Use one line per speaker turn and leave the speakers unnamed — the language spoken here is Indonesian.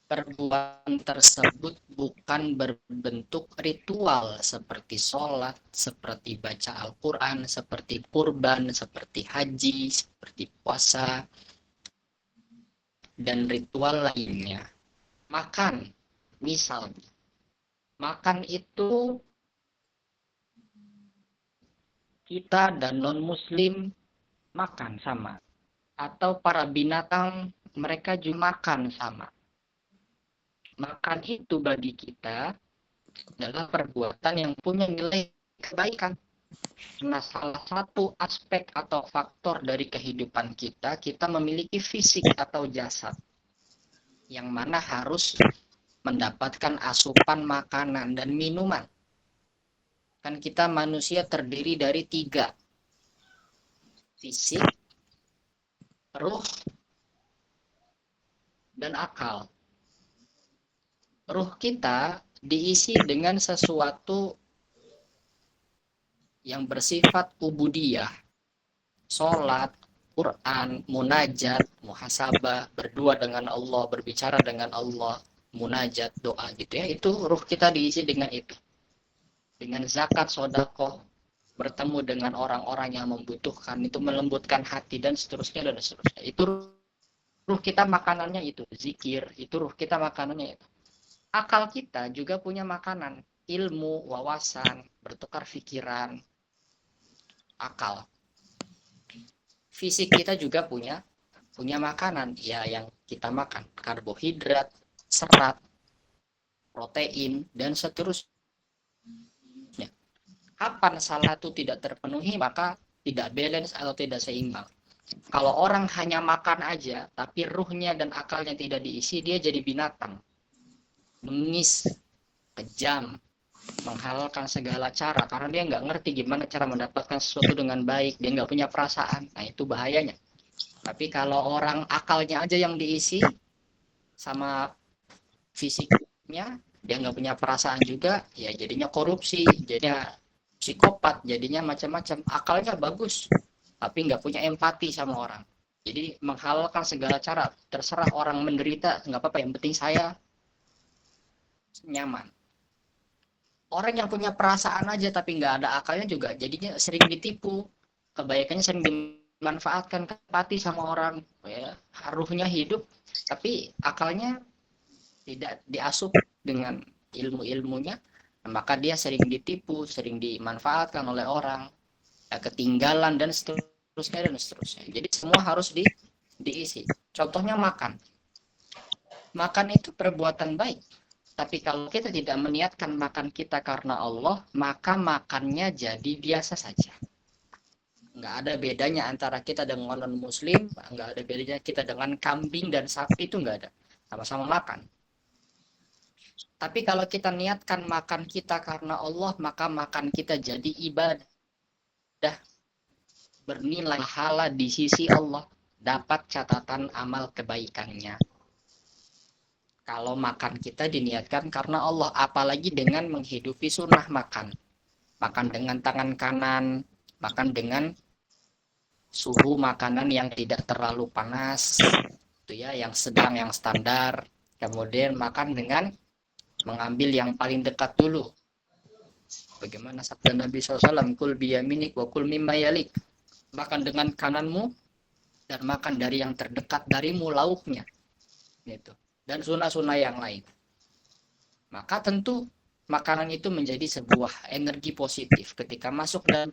perbuatan tersebut bukan berbentuk ritual seperti sholat, seperti baca Al-Quran, seperti kurban, seperti haji, seperti puasa, dan ritual lainnya. Makan, misal, makan itu kita dan non-muslim makan sama. Atau para binatang mereka juga makan sama. Makan itu bagi kita adalah perbuatan yang punya nilai kebaikan. Nah, salah satu aspek atau faktor dari kehidupan kita, kita memiliki fisik atau jasad, yang mana harus mendapatkan asupan makanan dan minuman. Kan kita manusia terdiri dari 3, fisik, ruh, dan akal. Ruh kita diisi dengan sesuatu yang bersifat ubudiyah, sholat, Quran, munajat, muhasabah, berdua dengan Allah, berbicara dengan Allah, munajat, doa gitu ya. Itu ruh kita diisi dengan itu. Dengan zakat, sodakoh, bertemu dengan orang-orang yang membutuhkan, itu melembutkan hati dan seterusnya dan seterusnya. Itu ruh kita makanannya itu, zikir, itu ruh kita makanannya itu. Akal kita juga punya makanan, ilmu, wawasan, bertukar pikiran, akal. Fisik kita juga punya makanan, ya yang kita makan, karbohidrat, serat, protein, dan seterusnya. Kapan salah itu tidak terpenuhi, maka tidak balance atau tidak seimbang. Kalau orang hanya makan aja, tapi ruhnya dan akalnya tidak diisi, dia jadi binatang. Bengis, kejam, menghalalkan segala cara, karena dia nggak ngerti gimana cara mendapatkan sesuatu dengan baik, dia nggak punya perasaan. Nah, itu bahayanya. Tapi kalau orang akalnya aja yang diisi, sama fisiknya, dia nggak punya perasaan juga, ya jadinya korupsi, jadinya psikopat, jadinya macam-macam. Akalnya bagus, tapi nggak punya empati sama orang. Jadi menghalalkan segala cara, terserah orang menderita, nggak apa-apa, yang penting saya nyaman. Orang yang punya perasaan aja tapi nggak ada akalnya juga jadinya sering ditipu, kebaikannya sering dimanfaatkan, empati sama orang, ya, ruhnya hidup tapi akalnya tidak diasup dengan ilmu-ilmunya, maka dia sering ditipu, sering dimanfaatkan oleh orang, ya, ketinggalan dan seterusnya dan seterusnya. Jadi semua harus diisi. Contohnya makan. Makan itu perbuatan baik. Tapi kalau kita tidak meniatkan makan kita karena Allah, maka makannya jadi biasa saja. Nggak ada bedanya antara kita dengan non-muslim, nggak ada bedanya kita dengan kambing dan sapi, itu nggak ada. Sama-sama makan. Tapi kalau kita niatkan makan kita karena Allah, maka makan kita jadi ibadah. Bernilai pahala di sisi Allah. Dapat catatan amal kebaikannya. Kalau makan kita diniatkan karena Allah, apalagi dengan menghidupi sunnah makan. Makan dengan tangan kanan, makan dengan suhu makanan yang tidak terlalu panas, itu ya, yang sedang, yang standar. Kemudian makan dengan mengambil yang paling dekat dulu. Bagaimana sabda Nabi SAW, kul biyaminik wa kul mimma yalik. Makan dengan kananmu dan makan dari yang terdekat darimu lauknya. Gitu. Dan sunnah-sunnah yang lain. Maka tentu makanan itu menjadi sebuah energi positif ketika masuk dalam